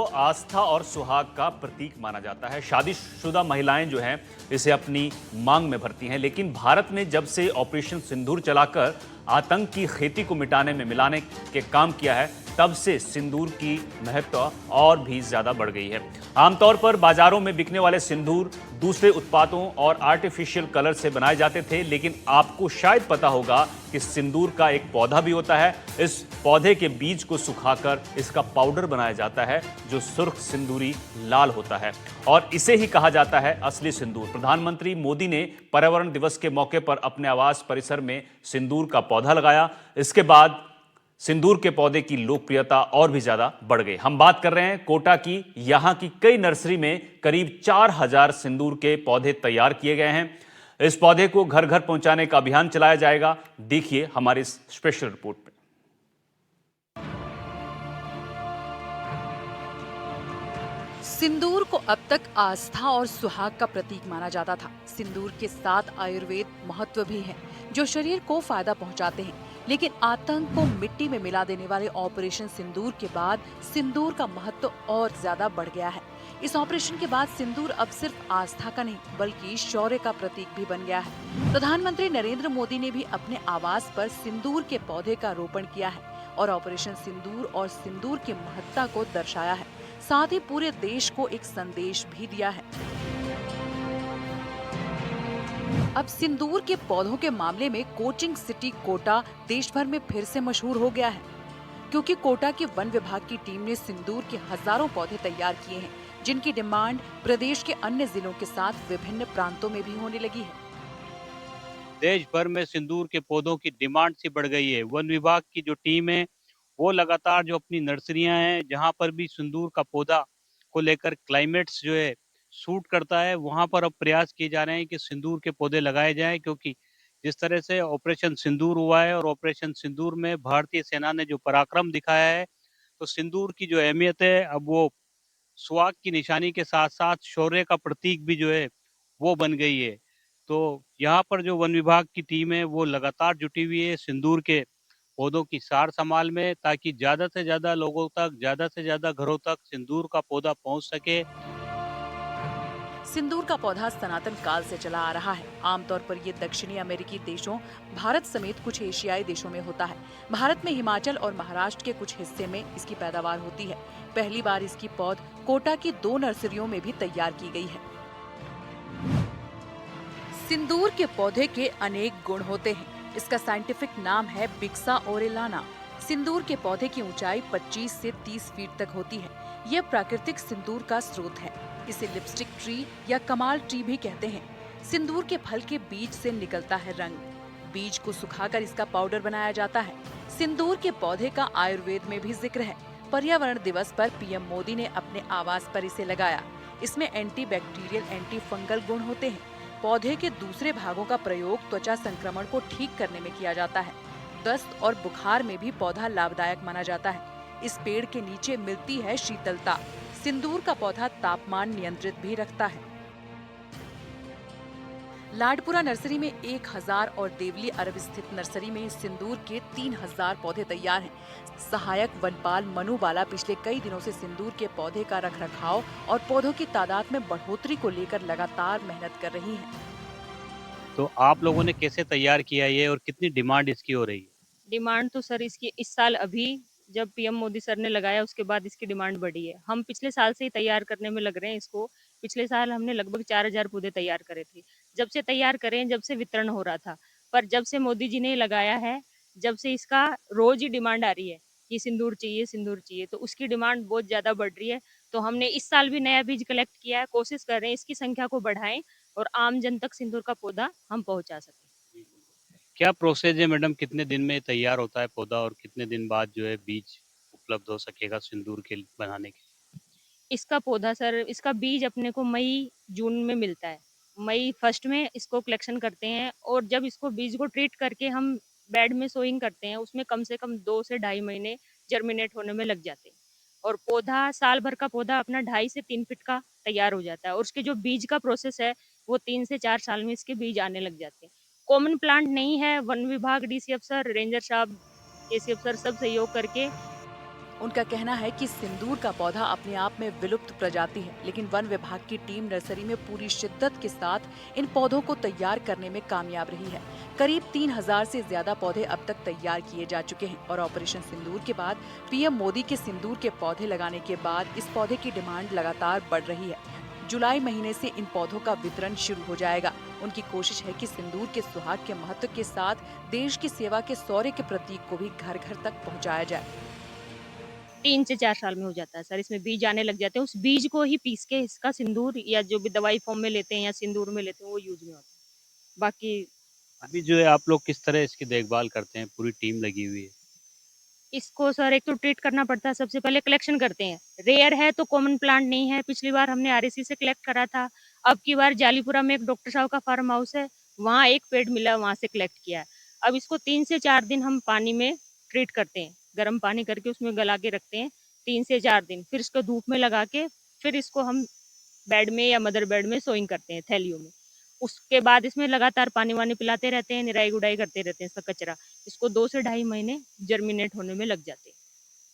तो आस्था और सुहाग का प्रतीक माना जाता है। शादीशुदा महिलाएं जो हैं इसे अपनी मांग में भरती हैं, लेकिन भारत ने जब से ऑपरेशन सिंदूर चलाकर आतंक की खेती को मिटाने में मिलाने के काम किया है, तब से सिंदूर की महत्व और भी ज्यादा बढ़ गई है। आमतौर पर बाजारों में बिकने वाले सिंदूर दूसरे उत्पादों और आर्टिफिशियल कलर से बनाए जाते थे, लेकिन आपको शायद पता होगा कि सिंदूर का एक पौधा भी होता है। इस पौधे के बीज को सुखाकर इसका पाउडर बनाया जाता है, जो सुर्ख सिंदूरी लाल होता है, और इसे ही कहा जाता है असली सिंदूर। प्रधानमंत्री मोदी ने पर्यावरण दिवस के मौके पर अपने आवास परिसर में सिंदूर का पौधा लगाया। इसके बाद सिंदूर के पौधे की लोकप्रियता और भी ज्यादा बढ़ गई। हम बात कर रहे हैं कोटा की। यहां की कई नर्सरी में करीब 4000 सिंदूर के पौधे तैयार किए गए हैं। इस पौधे को घर घर पहुंचाने का अभियान चलाया जाएगा। देखिए हमारी इस स्पेशल रिपोर्ट में। सिंदूर को अब तक आस्था और सुहाग का प्रतीक माना जाता था। सिंदूर के साथ आयुर्वेद महत्व भी है, जो शरीर को फायदा पहुंचाते हैं। लेकिन आतंक को मिट्टी में मिला देने वाले ऑपरेशन सिंदूर के बाद सिंदूर का महत्व और ज्यादा बढ़ गया है। इस ऑपरेशन के बाद सिंदूर अब सिर्फ आस्था का नहीं, बल्कि शौर्य का प्रतीक भी बन गया है। प्रधानमंत्री नरेंद्र मोदी ने भी अपने आवास पर सिंदूर के पौधे का रोपण किया है और ऑपरेशन सिंदूर और सिंदूर की महत्ता को दर्शाया है। साथ ही पूरे देश को एक संदेश भी दिया है। अब सिंदूर के पौधों के मामले में कोचिंग सिटी कोटा देश भर में फिर से मशहूर हो गया है, क्योंकि कोटा के वन विभाग की टीम ने सिंदूर के हजारों पौधे तैयार किए हैं, जिनकी डिमांड प्रदेश के अन्य जिलों के साथ विभिन्न प्रांतों में भी होने लगी है। देश भर में सिंदूर के पौधों की डिमांड सी बढ़ गई है। वन विभाग की जो टीम है वो लगातार जो अपनी नर्सरियां हैं, जहां पर भी सिंदूर का पौधा को लेकर क्लाइमेट्स जो है सूट करता है, वहां पर अब प्रयास किए जा रहे हैं कि सिंदूर के पौधे लगाए जाएं। क्योंकि जिस तरह से ऑपरेशन सिंदूर हुआ है और ऑपरेशन सिंदूर में भारतीय सेना ने जो पराक्रम दिखाया है, तो सिंदूर की जो अहमियत है अब वो सुहाग की निशानी के साथ साथ शौर्य का प्रतीक भी जो है वो बन गई है। तो यहाँ पर जो वन विभाग की टीम है वो लगातार जुटी हुई है सिंदूर के पौधों की सार संभाल में, ताकि ज्यादा से ज्यादा लोगों तक, ज्यादा से ज्यादा घरों तक सिंदूर का पौधा पहुंच सके। सिंदूर का पौधा सनातन काल से चला आ रहा है। आमतौर पर ये दक्षिणी अमेरिकी देशों, भारत समेत कुछ एशियाई देशों में होता है। भारत में हिमाचल और महाराष्ट्र के कुछ हिस्से में इसकी पैदावार होती है। पहली बार इसकी पौध कोटा की 2 नर्सरियों में भी तैयार की गई है। सिंदूर के पौधे के अनेक गुण होते हैं। इसका साइंटिफिक नाम है बिक्सा ओरेलाना। सिंदूर के पौधे की ऊंचाई 25 से 30 फीट तक होती है। यह प्राकृतिक सिंदूर का स्रोत है। इसे लिपस्टिक ट्री या कमाल ट्री भी कहते हैं। सिंदूर के फल के बीज से निकलता है रंग। बीज को सुखाकर इसका पाउडर बनाया जाता है। सिंदूर के पौधे का आयुर्वेद में भी जिक्र है। पर्यावरण दिवस पर पीएम मोदी ने अपने आवास पर इसे लगाया। इसमें एंटी बैक्टीरियल, एंटी फंगल गुण होते हैं। पौधे के दूसरे भागों का प्रयोग त्वचा संक्रमण को ठीक करने में किया जाता है। दस्त और बुखार में भी पौधा लाभदायक माना जाता है। इस पेड़ के नीचे मिलती है शीतलता। सिंदूर का पौधा तापमान नियंत्रित भी रखता है। लाडपुरा नर्सरी में 1000 और देवली अरब स्थित नर्सरी में सिंदूर के 3000 पौधे तैयार हैं। सहायक वनपाल मनु बाला पिछले कई दिनों से सिंदूर के पौधे का रखरखाव और पौधों की तादाद में बढ़ोतरी को लेकर लगातार मेहनत कर रही हैं। तो आप लोगों ने कैसे तैयार किया ये और कितनी डिमांड इसकी हो रही है? डिमांड तो सर इसकी इस साल अभी जब पीएम मोदी सर ने लगाया उसके बाद इसकी डिमांड बढ़ी है। हम पिछले साल से ही तैयार करने में लग रहे हैं इसको। पिछले साल हमने लगभग 4000 पौधे तैयार करे थे। जब से तैयार करें, जब से वितरण हो रहा था, पर जब से मोदी जी ने लगाया है, जब से इसका रोज ही डिमांड आ रही है कि सिंदूर चाहिए, सिंदूर चाहिए, तो उसकी डिमांड बहुत ज्यादा बढ़ रही है। तो हमने इस साल भी नया बीज कलेक्ट किया है। कोशिश कर रहे हैं इसकी संख्या को बढ़ाएं और आम जन तक सिंदूर का पौधा हम पहुंचा सकें। क्या प्रोसेस है मैडम, कितने दिन में तैयार होता है पौधा और कितने दिन बाद जो है बीज उपलब्ध हो सकेगा सिंदूर के बनाने के? इसका पौधा सर, इसका बीज अपने को मई जून में मिलता है। मई फर्स्ट में इसको कलेक्शन करते हैं और जब इसको बीज को ट्रीट करके हम बेड में सोइंग करते हैं, उसमें कम से कम 2 से ढाई महीने जर्मिनेट होने में लग जाते हैं। और पौधा, साल भर का पौधा अपना 2.5 से 3 फीट का तैयार हो जाता है। और उसके जो बीज का प्रोसेस है वो 3 से 4 साल में इसके बीज आने लग जाते हैं। कॉमन प्लांट नहीं है। वन विभाग, डीसी अफसर, रेंजर साहब, एसी अफसर सब सहयोग करके उनका कहना है कि सिंदूर का पौधा अपने आप में विलुप्त प्रजाति है, लेकिन वन विभाग की टीम नर्सरी में पूरी शिद्दत के साथ इन पौधों को तैयार करने में कामयाब रही है। करीब 3000 से ज्यादा पौधे अब तक तैयार किए जा चुके हैं और ऑपरेशन सिंदूर के बाद पीएम मोदी के सिंदूर के पौधे लगाने के बाद इस पौधे की डिमांड लगातार बढ़ रही है। जुलाई महीने से इन पौधों का वितरण शुरू हो जाएगा। उनकी कोशिश है कि सिंदूर के सुहाग के महत्व के साथ देश की सेवा के शौर्य के प्रतीक को भी घर घर तक पहुंचाया जाए। 3 से 4 साल में हो जाता है सर। इसमें बीज आने लग जाते हैं, उस बीज को ही पीस के इसका सिंदूर या जो भी दवाई फॉर्म में लेते हैं या सिंदूर में लेते हैं वो यूज में होता है। बाकी अभी जो है आप लोग किस तरह इसकी देखभाल करते हैं? पूरी टीम लगी हुई है। इसको सर एक तो ट्रीट करना पड़ता है, सबसे पहले कलेक्शन करते हैं। रेयर है तो कॉमन प्लांट नहीं है, पिछली बार हमने आरएसी से कलेक्ट करा था। अब की बार जालीपुरा में एक डॉक्टर साहब का फार्म हाउस है, वहाँ एक पेड़ मिला, वहाँ से कलेक्ट किया है। अब इसको 3 से 4 दिन हम पानी में ट्रीट करते हैं, गर्म पानी करके उसमें गला के रखते हैं 3 से 4 दिन, फिर इसको धूप में लगा के फिर इसको हम बेड में या मदर बेड में सोइंग करते हैं थैलियों में। उसके बाद इसमें लगातार पानी वानी पिलाते रहते हैं, निराई गुड़ाई करते रहते हैं इसका कचरा। इसको 2 से ढाई महीने जर्मिनेट होने में लग जाते हैं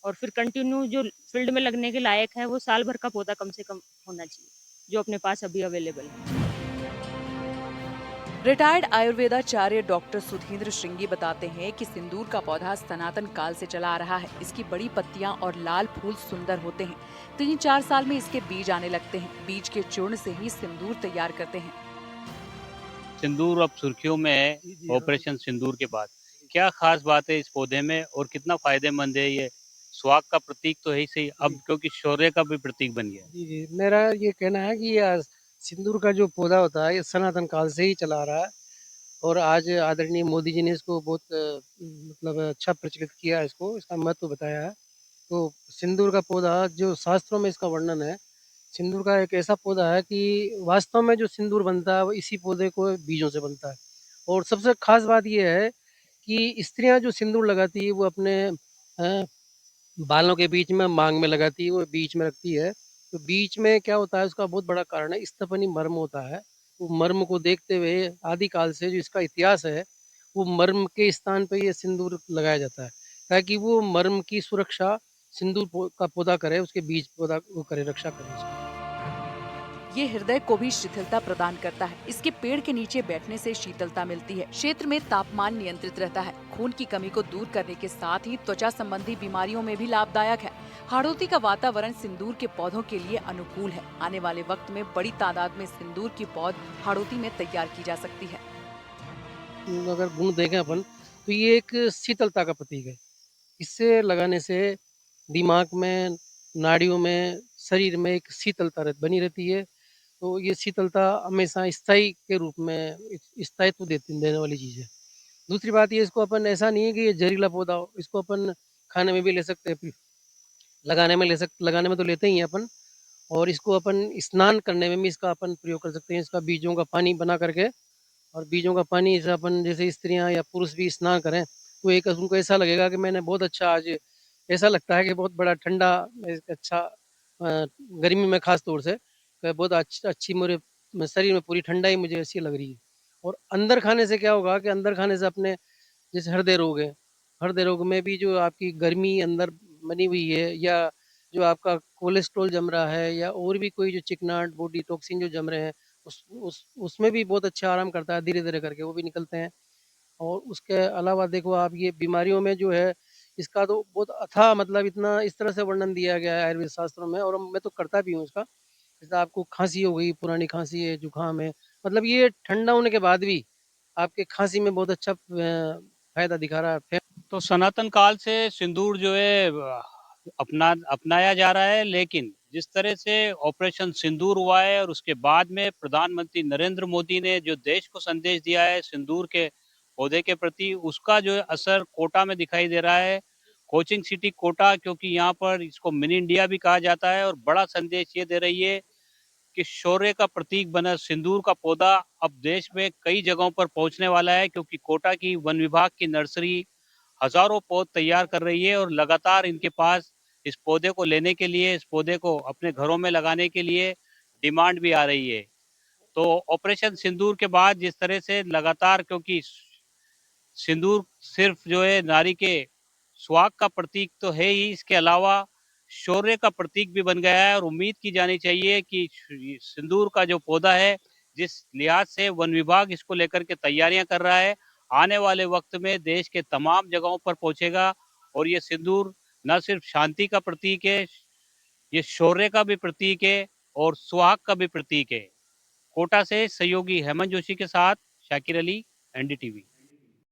और फिर कंटिन्यू जो फील्ड में लगने के लायक है वो साल भर का पौधा कम से कम होना चाहिए, जो अपने पास अभी अवेलेबल है। रिटायर्ड आयुर्वेदाचार्य डॉक्टर सुधींद्र श्रृंगी बताते हैं कि सिंदूर का पौधा सनातन काल से चला आ रहा है। इसकी बड़ी पत्तियां और लाल फूल सुंदर होते हैं। 3-4 साल में इसके बीज आने लगते हैं। बीज के चूर्ण से ही सिंदूर तैयार करते हैं। सिंदूर अब सुर्खियों में है ऑपरेशन सिंदूर के बाद। क्या खास बात है इस पौधे में और कितना फायदेमंद है ये? सुहाग का प्रतीक तो है ही सही, अब क्योंकि शौर्य का भी प्रतीक बन गया है। जी, जी। मेरा ये कहना है कि ये सिंदूर का जो पौधा होता है ये सनातन काल से ही चला आ रहा है और आज आदरणीय मोदी जी ने इसको बहुत मतलब अच्छा प्रचलित किया है, इसको इसका महत्व बताया है। तो सिंदूर का पौधा जो शास्त्रों में इसका वर्णन है, सिंदूर का एक ऐसा पौधा है कि वास्तव में जो सिंदूर बनता है वो इसी पौधे को बीजों से बनता है। और सबसे खास बात ये है कि स्त्रियां जो सिंदूर लगाती है वो अपने बालों के बीच में मांग में लगाती है, वो बीच में रखती है। तो बीच में क्या होता है उसका बहुत बड़ा कारण है स्तपनी मर्म होता है। वो मर्म को देखते हुए आदिकाल से जो इसका इतिहास है, वो मर्म के स्थान पे ये सिंदूर लगाया जाता है, ताकि वो मर्म की सुरक्षा सिंदूर का पौधा करे, उसके बीज पौधा वो करे, रक्षा करे उसकी। ये हृदय को भी शिथिलता प्रदान करता है। इसके पेड़ के नीचे बैठने से शीतलता मिलती है। क्षेत्र में तापमान नियंत्रित रहता है। खून की कमी को दूर करने के साथ ही त्वचा संबंधी बीमारियों में भी लाभदायक है। हाड़ौती का वातावरण सिंदूर के पौधों के लिए अनुकूल है। आने वाले वक्त में बड़ी तादाद में सिंदूर की पौध हाड़ौती में तैयार की जा सकती है। अगर गुण देखें अपन तो ये एक शीतलता का प्रतीक है। इससे लगाने से दिमाग में, नाड़ियों में, शरीर में एक शीतलता बनी रहती है। तो ये शीतलता हमेशा स्थायी के रूप में स्थायित्व देने वाली चीज़ है। दूसरी बात ये, इसको अपन ऐसा नहीं है कि ये जहरीला पौधा हो, इसको अपन खाने में भी ले सकते हैं, लगाने में तो लेते ही हैं अपन, और इसको अपन स्नान करने में भी इसका अपन प्रयोग कर सकते हैं। इसका बीजों का पानी बना करके, और बीजों का पानी से अपन जैसे स्त्रियां या पुरुष भी स्नान करें तो एक उनको ऐसा लगेगा कि मैंने बहुत अच्छा आज, ऐसा लगता है कि बहुत बड़ा ठंडा, अच्छा गर्मी में खास तौर से बहुत अच्छी मेरे शरीर में पूरी ठंडाई मुझे ऐसी लग रही है। और अंदर खाने से क्या होगा कि अंदर खाने से अपने जैसे हृदय रोग है, हृदय रोग में भी जो आपकी गर्मी अंदर बनी हुई है, या जो आपका कोलेस्ट्रॉल जम रहा है, या और भी कोई जो चिकनाहट बॉडी टॉक्सिन जो जम रहे हैं, उसमें भी बहुत अच्छा आराम करता है, धीरे-धीरे करके वो भी निकलते हैं। और उसके अलावा देखो आप, ये बीमारियों में जो है इसका तो बहुत अथाह, मतलब इतना इस तरह से वर्णन दिया गया है आयुर्वेद शास्त्रों में, और मैं तो करता भी हूँ इसका। जैसे आपको खाँसी हो गई, पुरानी खाँसी है, जुकाम है, मतलब ये ठंडा होने के बाद भी आपके खाँसी में बहुत अच्छा फ़ायदा दिखा रहा है। तो सनातन काल से सिंदूर जो है अपनाया जा रहा है, लेकिन जिस तरह से ऑपरेशन सिंदूर हुआ है और उसके बाद में प्रधानमंत्री नरेंद्र मोदी ने जो देश को संदेश दिया है सिंदूर के पौधे के प्रति, उसका जो असर कोटा में दिखाई दे रहा है। कोचिंग सिटी कोटा, क्योंकि यहाँ पर इसको मिनी इंडिया भी कहा जाता है, और बड़ा संदेश ये दे रही है कि शौर्य का प्रतीक बना सिंदूर का पौधा अब देश में कई जगहों पर पहुंचने वाला है, क्योंकि कोटा की वन विभाग की नर्सरी हजारों पौध तैयार कर रही है और लगातार इनके पास इस पौधे को लेने के लिए, इस पौधे को अपने घरों में लगाने के लिए डिमांड भी आ रही है। तो ऑपरेशन सिंदूर के बाद जिस तरह से लगातार, क्योंकि सिंदूर सिर्फ जो है नारी के सुहाग का प्रतीक तो है ही, इसके अलावा शौर्य का प्रतीक भी बन गया है। और उम्मीद की जानी चाहिए कि सिंदूर का जो पौधा है, जिस लिहाज से वन विभाग इसको लेकर के तैयारियां कर रहा है, आने वाले वक्त में देश के तमाम जगहों पर पहुंचेगा। और ये सिंदूर न सिर्फ शांति का प्रतीक है, ये शौर्य का भी प्रतीक है और सुहाग का भी प्रतीक है। कोटा से सहयोगी हेमंत जोशी के साथ शाकिर अली, एनडीटीवी।